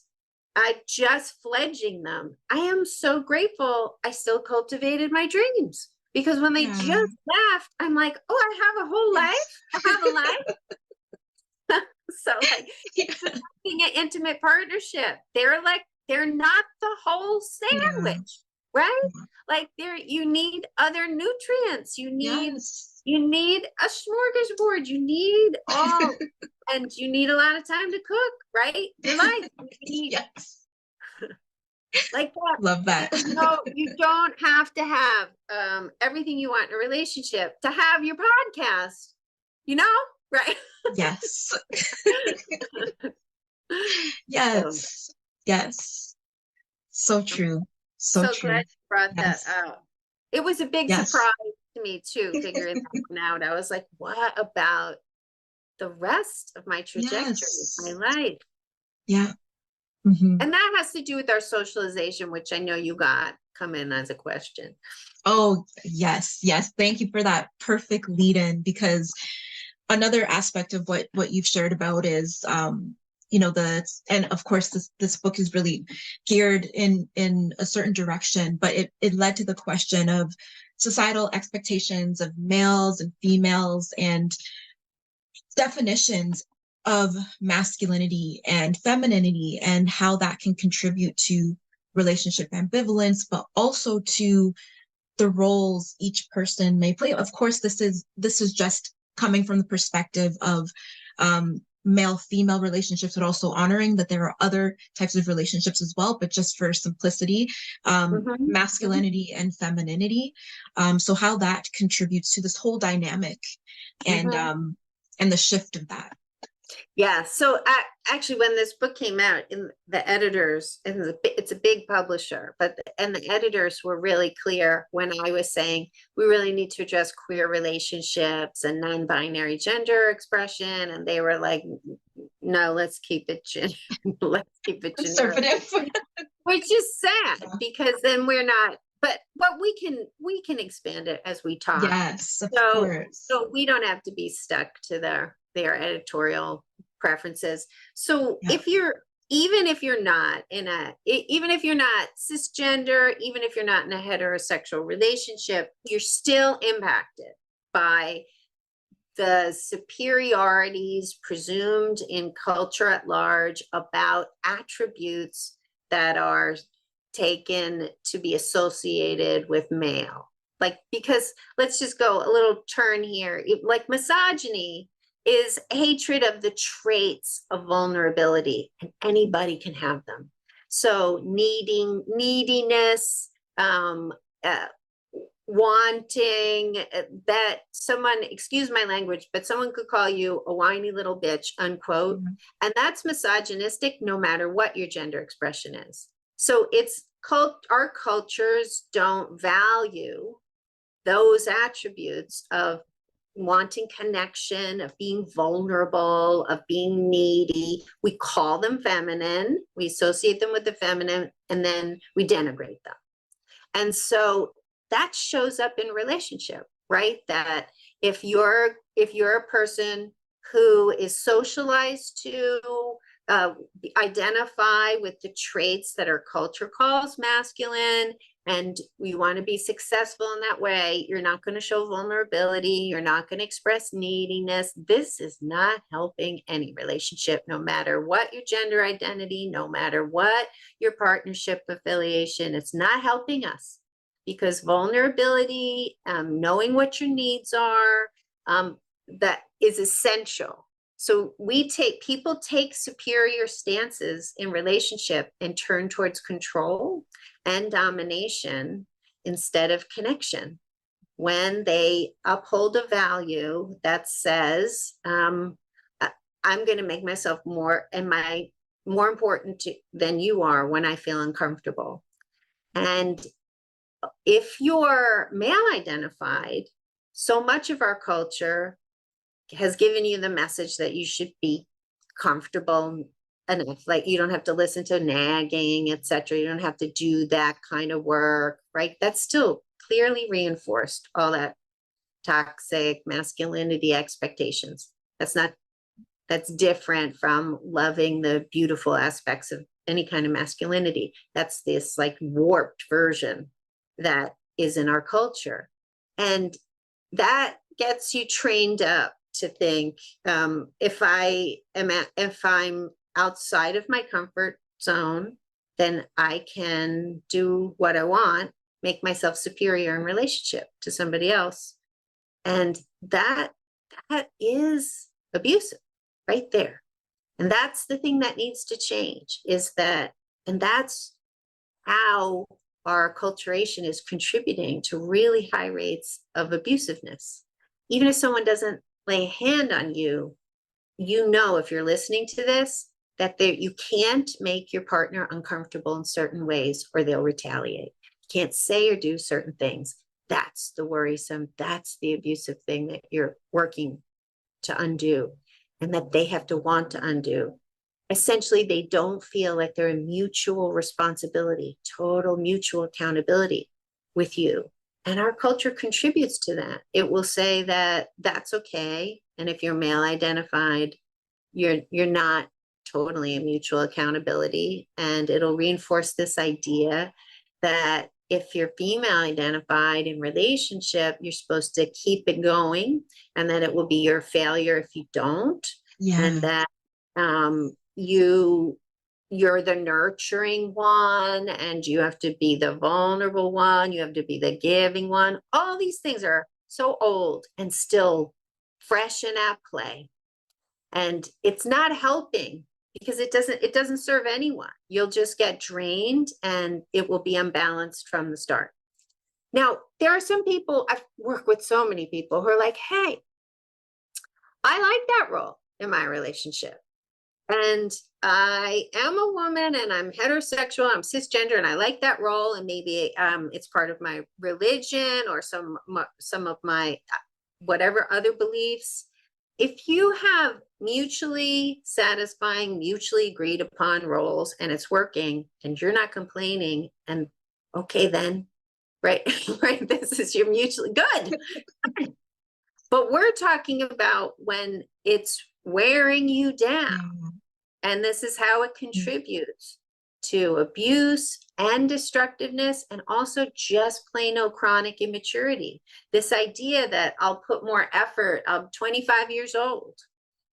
I just fledging them. I am so grateful I still cultivated my dreams, because when they just left, I'm like, oh, I have a whole life. I have a life. So like an intimate partnership, they're not the whole sandwich, right? Like you need other nutrients. You need a smorgasbord. You need all, and you need a lot of time to cook, right? Your life. You need, like that. Love that. No, you don't have to have everything you want in a relationship to have your podcast, right? Yes. Yes. So true. So true. Glad you brought that up. It was a big surprise to me too, figuring that one out. I was like, what about the rest of my trajectory, my life? Yeah. Mm-hmm. And that has to do with our socialization, which I know you got come in as a question. Oh, yes. Thank you for that perfect lead in, because another aspect of what you've shared about is, and of course this book is really geared in a certain direction, but it led to the question of societal expectations of males and females and definitions of masculinity and femininity and how that can contribute to relationship ambivalence, but also to the roles each person may play. Of course, this is just coming from the perspective of male-female relationships, but also honoring that there are other types of relationships as well, but just for simplicity, masculinity and femininity. So how that contributes to this whole dynamic and the shift of that. Yeah. So actually, when this book came out, in the editors, and it's a big publisher, and the editors were really clear when I was saying we really need to address queer relationships and non-binary gender expression, and they were like, no, let's keep it conservative, which is sad because then we're not. But we can expand it as we talk. Yes, of course. So we don't have to be stuck to their editorial preferences. So even if you're not cisgender, even if you're not in a heterosexual relationship, you're still impacted by the superiorities presumed in culture at large about attributes that are taken to be associated with male. Like, because let's just go a little turn here. Like misogyny is hatred of the traits of vulnerability, and anybody can have them. So neediness, wanting that someone, excuse my language, but someone could call you a whiny little bitch, unquote. And that's misogynistic no matter what your gender expression is. So our cultures don't value those attributes of wanting connection, of being vulnerable, of being needy. We call them feminine, we associate them with the feminine, and then we denigrate them. And so that shows up in relationship, right? That if you're a person who is socialized to identify with the traits that our culture calls masculine, and we want to be successful in that way. You're not going to show vulnerability. You're not going to express neediness. This is not helping any relationship, no matter what your gender identity, no matter what your partnership affiliation. It's not helping us, because vulnerability, knowing what your needs are, that is essential. So people take superior stances in relationship and turn towards control and domination instead of connection. When they uphold a value that says, I'm going to make myself more important than you are when I feel uncomfortable. And if you're male identified, so much of our culture has given you the message that you should be comfortable enough, like you don't have to listen to nagging, etc. You don't have to do that kind of work, right? That's still clearly reinforced, all that toxic masculinity expectations. That's different from loving the beautiful aspects of any kind of masculinity. That's this like warped version that is in our culture. And that gets you trained up to think, if I'm outside of my comfort zone, then I can do what I want, make myself superior in relationship to somebody else. And that is abusive right there. And that's the thing that needs to change, and that's how our acculturation is contributing to really high rates of abusiveness. Even if someone doesn't lay a hand on you, if you're listening to this, that you can't make your partner uncomfortable in certain ways or they'll retaliate. You can't say or do certain things. That's the worrisome, that's the abusive thing that you're working to undo, and that they have to want to undo. Essentially, they don't feel like they're in mutual responsibility, total mutual accountability with you. And our culture contributes to that. It will say that that's okay. And if you're male identified, you're not totally in mutual accountability. And it'll reinforce this idea that if you're female identified in relationship, you're supposed to keep it going, and that it will be your failure if you don't. Yeah. And that you're the nurturing one, and you have to be the vulnerable one, you have to be the giving one. All these things are so old and still fresh and at play, and it's not helping, because it doesn't serve anyone. You'll just get drained and it will be unbalanced from the start. Now, there are some people, I've worked with so many people who are like, hey, I like that role in my relationship, and I am a woman and I'm heterosexual, I'm cisgender, and I like that role. And maybe it's part of my religion or some of my whatever other beliefs. If you have mutually satisfying, mutually agreed upon roles and it's working and you're not complaining, and okay, then, right, right, this is your mutually good. But we're talking about when it's wearing you down. And this is how it contributes to abuse and destructiveness, and also just plain old chronic immaturity. This idea that I'll put more effort, I'm 25 years old,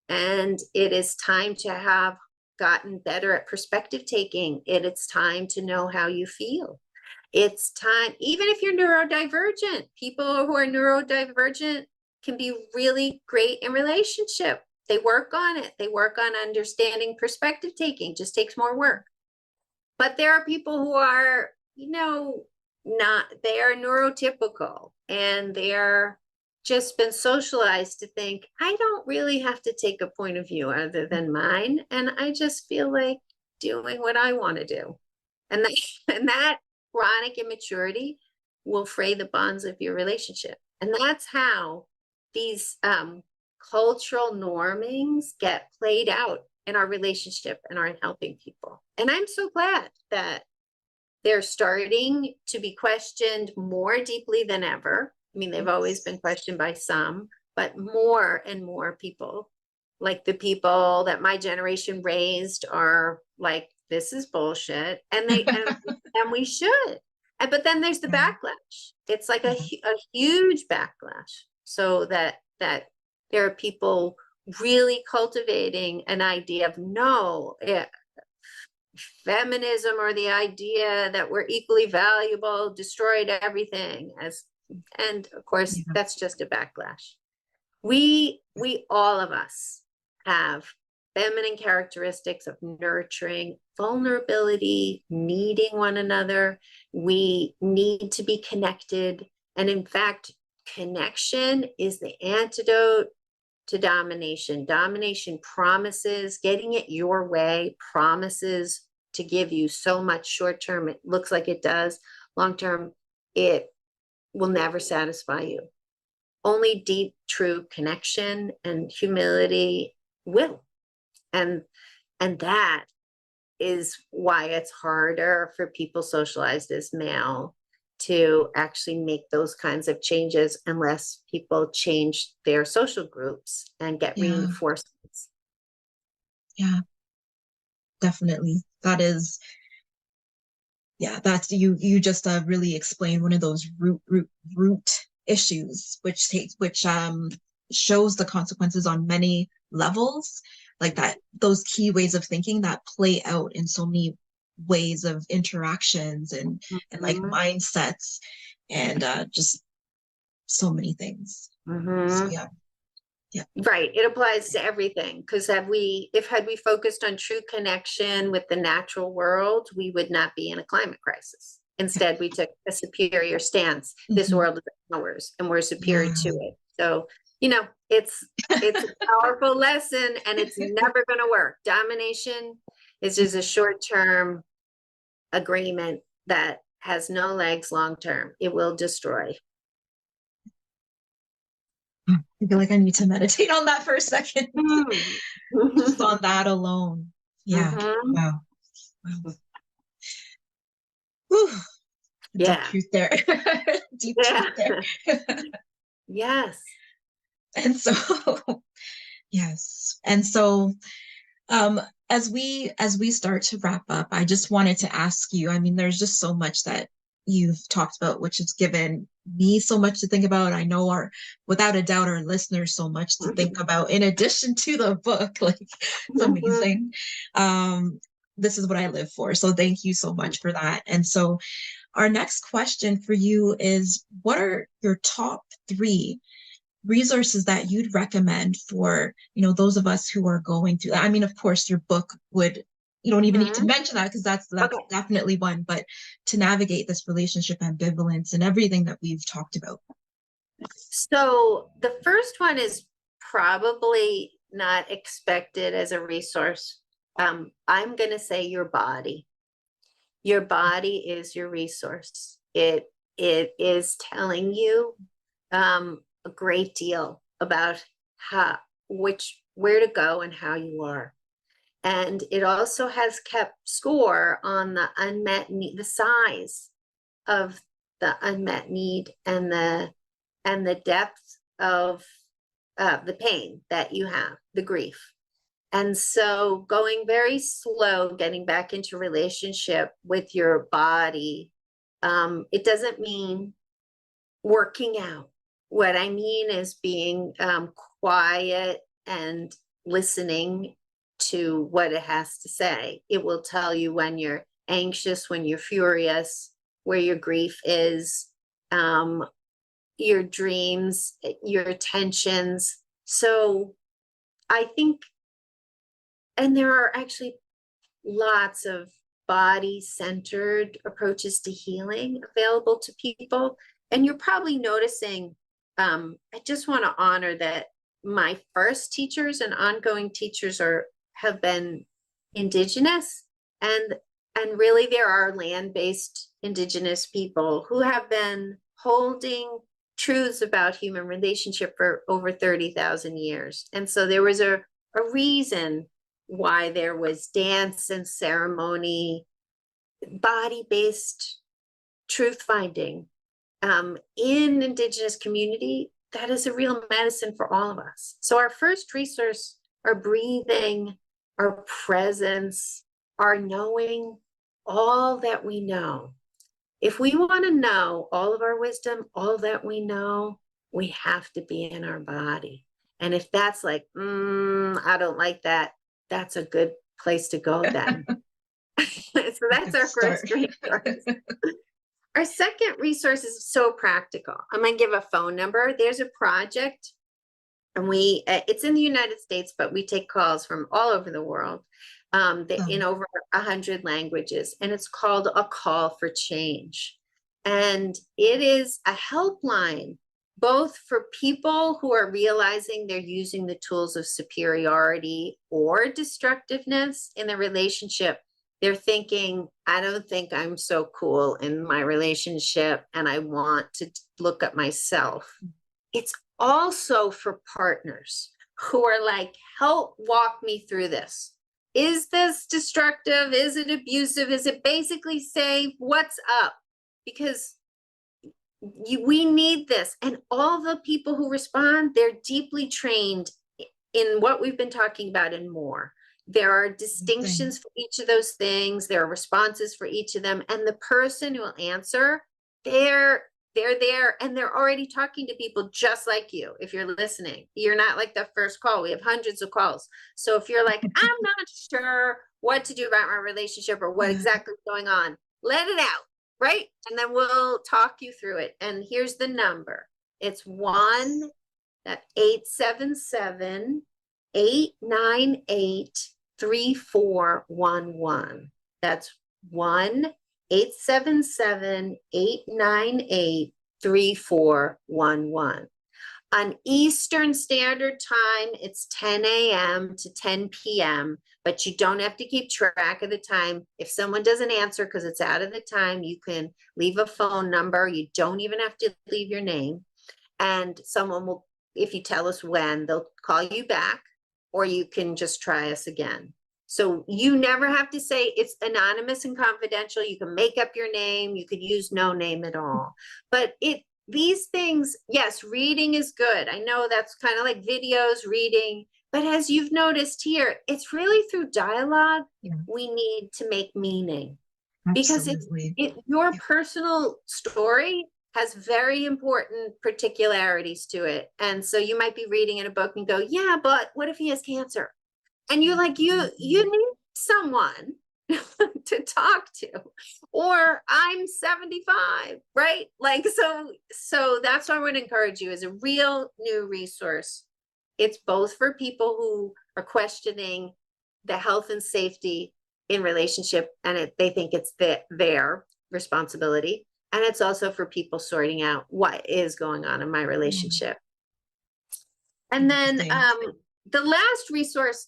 and it is time to have gotten better at perspective taking. It's time to know how you feel. It's time, even if you're neurodivergent, people who are neurodivergent can be really great in relationship. They work on it. They work on understanding perspective taking. Just takes more work. But there are people who are, they are neurotypical, and they're just been socialized to think, I don't really have to take a point of view other than mine. And I just feel like doing what I want to do. And that chronic immaturity will fray the bonds of your relationship. And that's how these cultural normings get played out in our relationship and are helping people. And I'm so glad that they're starting to be questioned more deeply than ever. I mean, they've always been questioned by some, but more and more people like the people that my generation raised are like, this is bullshit. And and we should. But then there's the Yeah. backlash. It's like a Yeah. huge backlash. So that there are people really cultivating an idea of no, feminism, or the idea that we're equally valuable, destroyed everything. And of course, Yeah. that's just a backlash. We all of us have feminine characteristics of nurturing, vulnerability, needing one another. We need to be connected. And in fact, connection is the antidote to domination. Domination promises, getting it your way, promises to give you so much short term. It looks like it does. Long term, it will never satisfy you. Only deep, true connection and humility will. And that is why it's harder for people socialized as male to actually make those kinds of changes unless people change their social groups and get Yeah. reinforcements. Yeah, definitely. That is, yeah, that's you just really explained one of those root issues, which shows the consequences on many levels, like that, those key ways of thinking that play out in so many ways of interactions and like Mhm. mindsets and just so many things. So Mhm. yeah. Yeah. Right. It applies to everything. Because had we focused on true connection with the natural world, we would not be in a climate crisis. Instead, we took a superior stance. This Mhm. world is ours and we're superior Yeah. to it. So, it's a powerful lesson, and it's never going to work. Domination is just a short-term agreement that has no legs long-term. It will destroy. I feel like I need to meditate on that for a second. Mhm. Just on that alone. Yeah. Mhm. Wow. Wow. Whew. Deep Yeah. truth there. Deep Yeah. truth there. Yes. And so, yes. And so, um, as we start to wrap up, I just wanted to ask you, I mean, there's just so much that you've talked about, which has given me so much to think about. I know without a doubt, our listeners so much to think about in addition to the book. Like, it's amazing. This is what I live for. So thank you so much for that. And so our next question for you is, what are your top 3 resources that you'd recommend for, those of us who are going through that? I mean, of course, your book you don't even need to mention that, because that's Okay. definitely one, but to navigate this relationship ambivalence and everything that we've talked about. So the first one is probably not expected as a resource. I'm going to say your body. Your body is your resource. It is telling you a great deal about where to go and how you are. And it also has kept score on the unmet need, the size of the unmet need, and the depth of the pain that you have, the grief. And so going very slow, getting back into relationship with your body, it doesn't mean working out. What I mean is being quiet and listening to what it has to say. It will tell you when you're anxious, when you're furious, where your grief is, your dreams, your tensions. So I think, and there are actually lots of body-centered approaches to healing available to people. And you're probably noticing, I just want to honor that my first teachers and ongoing teachers have been Indigenous, and really there are land-based Indigenous people who have been holding truths about human relationship for over 30,000 years. And so there was a reason why there was dance and ceremony, body-based truth finding in Indigenous community. That is a real medicine for all of us. So our first resource our breathing, our presence, our knowing, all that we know. If we want to know all of our wisdom, all that we know, we have to be in our body. And if that's like, I don't like that, that's a good place to go then. So that's our first resource. Our second resource is so practical. I'm going to give a phone number. There's a project, and it's in the United States, but we take calls from all over the world, in over 100 languages, and it's called A Call for Change. And it is a helpline, both for people who are realizing they're using the tools of superiority or destructiveness in their relationship. They're thinking, I don't think I'm so cool in my relationship, and I want to look at myself. It's also for partners who are like, help walk me through this. Is this destructive? Is it abusive? Is it basically saying, what's up? Because we need this. And all the people who respond, they're deeply trained in what we've been talking about and more. There are distinctions for each of those things. There are responses for each of them. And the person who will answer, they're there, and they're already talking to people just like you. If you're listening, you're not like the first call. We have hundreds of calls. So if you're like, I'm not sure what to do about my relationship or what exactly is going on, let it out, right? And then we'll talk you through it. And here's the number. It's 1-877-898-3411. That's 1-877-898-3411. On Eastern Standard Time, it's 10 a.m. to 10 p.m., but you don't have to keep track of the time. If someone doesn't answer because it's out of the time, you can leave a phone number. You don't even have to leave your name. And someone will, if you tell us when, they'll call you back, or you can just try us again. So you never have to say it's anonymous and confidential. You can make up your name. You could use no name at all. But these things, yes, reading is good. I know that's kind of like videos, reading. But as you've noticed here, it's really through dialogue we need to make meaning. Absolutely. Because your personal story has very important particularities to it. And so you might be reading in a book and go, yeah, but what if he has cancer? And you're like, you need someone to talk to, or I'm 75, right? Like, so that's what I would encourage you, is a real new resource. It's both for people who are questioning the health and safety in relationship, and they think it's their responsibility. And it's also for people sorting out what is going on in my relationship. And then the last resource,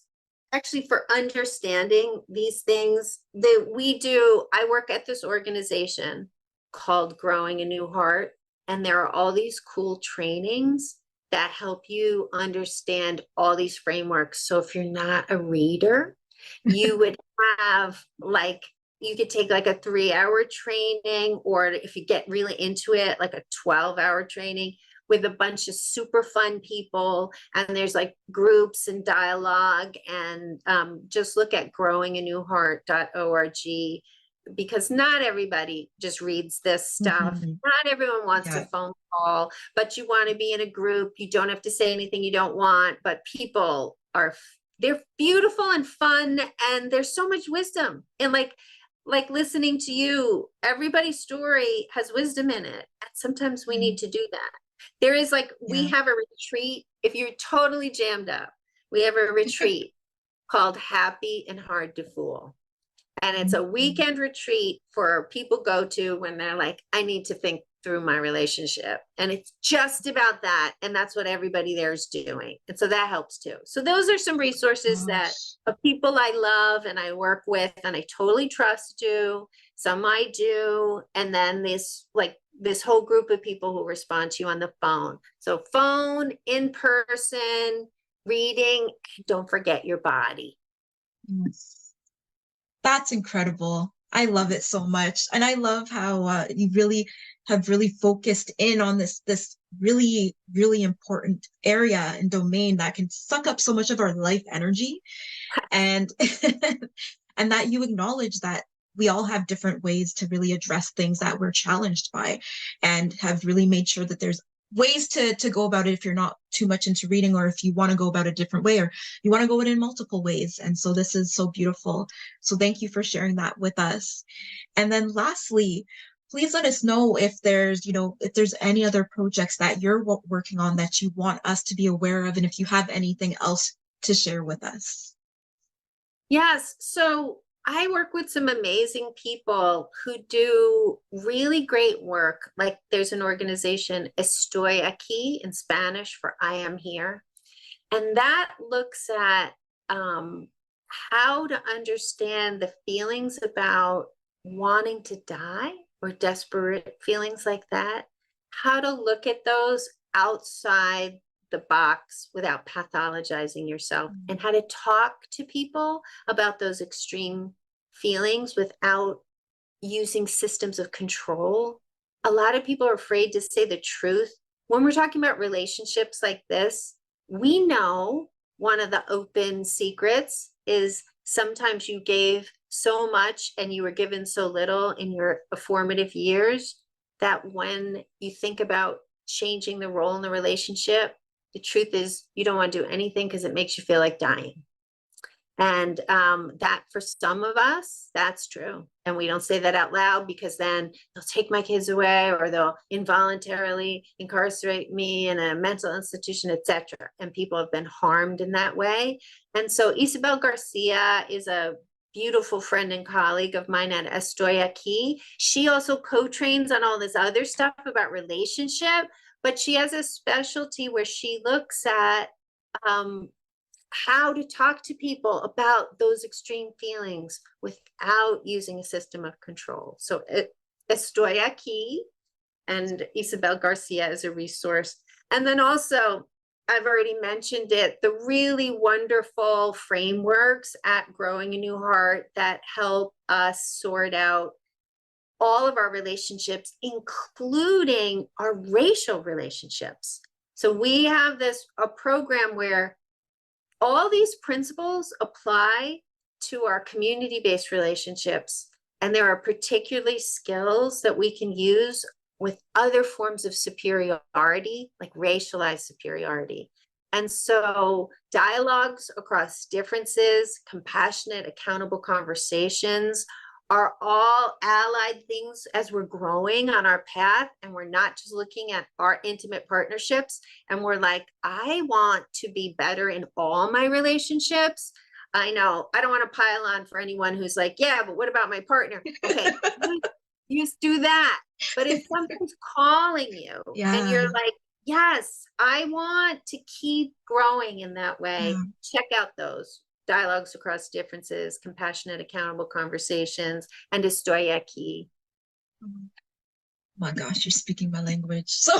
actually, for understanding these things that I work at this organization called Growing a New Heart, and there are all these cool trainings that help you understand all these frameworks. So if you're not a reader, you would have you could take like a 3-hour training, or if you get really into it, like a 12-hour training with a bunch of super fun people. And there's like groups and dialogue, and just look at growinganewheart.org, because not everybody just reads this stuff. Not everyone wants a phone call, but you want to be in a group. You don't have to say anything you don't want, but people they're beautiful and fun, and there's so much wisdom. And like listening to you, everybody's story has wisdom in it. And sometimes we need to do that. There is we have a retreat. If you're totally jammed up, we have a retreat called Happy and Hard to Fool. And it's a weekend retreat for people go to when they're like, I need to think through my relationship. And it's just about that. And that's what everybody there is doing. And so that helps too. So those are some resources that of people I love and I work with and I totally trust do. Some I do. And then this whole group of people who respond to you on the phone. So phone, in person, reading, don't forget your body. Yes. That's incredible. I love it so much. And I love how you really have really focused in on this really, really important area and domain that can suck up so much of our life energy. And and that you acknowledge that we all have different ways to really address things that we're challenged by, and have really made sure that there's ways to go about it if you're not too much into reading, or if you want to go about it a different way, or you want to go it in multiple ways. And so this is so beautiful. So thank you for sharing that with us. And then lastly, please let us know if there's, if there's any other projects that you're working on that you want us to be aware of, and if you have anything else to share with us. Yes. So I work with some amazing people who do really great work. Like there's an organization, Estoy Aquí, in Spanish for I am here. And that looks at how to understand the feelings about wanting to die or desperate feelings like that, how to look at those outside the box without pathologizing yourself, and how to talk to people about those extreme feelings without using systems of control. A lot of people are afraid to say the truth. When we're talking about relationships like this, we know one of the open secrets is sometimes you gave so much and you were given so little in your formative years that when you think about changing the role in the relationship, the truth is you don't want to do anything because it makes you feel like dying. And that for some of us, that's true. And we don't say that out loud because then they'll take my kids away, or they'll involuntarily incarcerate me in a mental institution, etc. And people have been harmed in that way. And so Isabel Garcia is a beautiful friend and colleague of mine at Estoy Aquí. She also co-trains on all this other stuff about relationship, but she has a specialty where she looks at how to talk to people about those extreme feelings without using a system of control. So Estoy Aquí and Isabel Garcia is a resource. And then also, I've already mentioned it, the really wonderful frameworks at Growing a New Heart that help us sort out all of our relationships, including our racial relationships. So we have a program where all these principles apply to our community-based relationships, and there are particularly skills that we can use with other forms of superiority, like racialized superiority. And so dialogues across differences, compassionate, accountable conversations are all allied things as we're growing on our path, and we're not just looking at our intimate partnerships and we're like, I want to be better in all my relationships. I know I don't want to pile on for anyone who's like, yeah, but what about my partner? Okay, you just do that. But if something's calling you and you're like, yes, I want to keep growing in that way, check out those dialogues across differences, compassionate, accountable conversations, and Estoy Aquí. Oh my gosh, you're speaking my language. So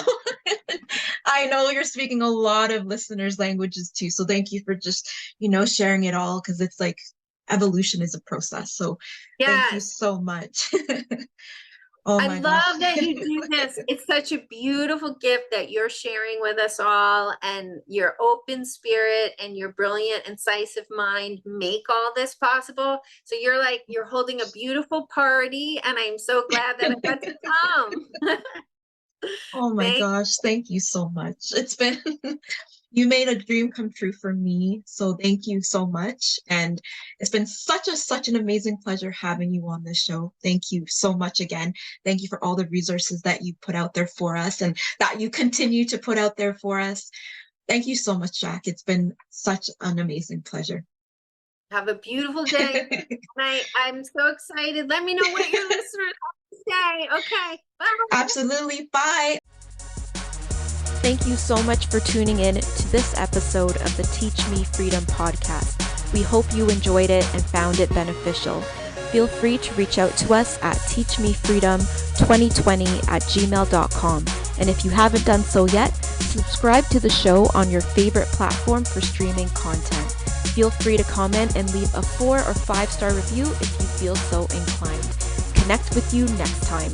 I know you're speaking a lot of listeners' languages too. So thank you for just, sharing it all, because it's like evolution is a process. So thank you so much. Oh I my love gosh. that you do this. It's such a beautiful gift that you're sharing with us all, and your open spirit and your brilliant, incisive mind make all this possible. So you're holding a beautiful party, and I'm so glad that I got to come. Oh my gosh, thank you so much. It's been, you made a dream come true for me. So thank you so much. And it's been such an amazing pleasure having you on this show. Thank you so much again. Thank you for all the resources that you put out there for us, and that you continue to put out there for us. Thank you so much, JAC. It's been such an amazing pleasure. Have a beautiful day. I'm so excited. Let me know what your listeners have to say. Okay, bye. Absolutely. Bye. Thank you so much for tuning in to this episode of the Teach Me Freedom podcast. We hope you enjoyed it and found it beneficial. Feel free to reach out to us at teachmefreedom2020@gmail.com. And if you haven't done so yet, subscribe to the show on your favorite platform for streaming content. Feel free to comment and leave a 4 or 5-star review if you feel so inclined. Connect with you next time.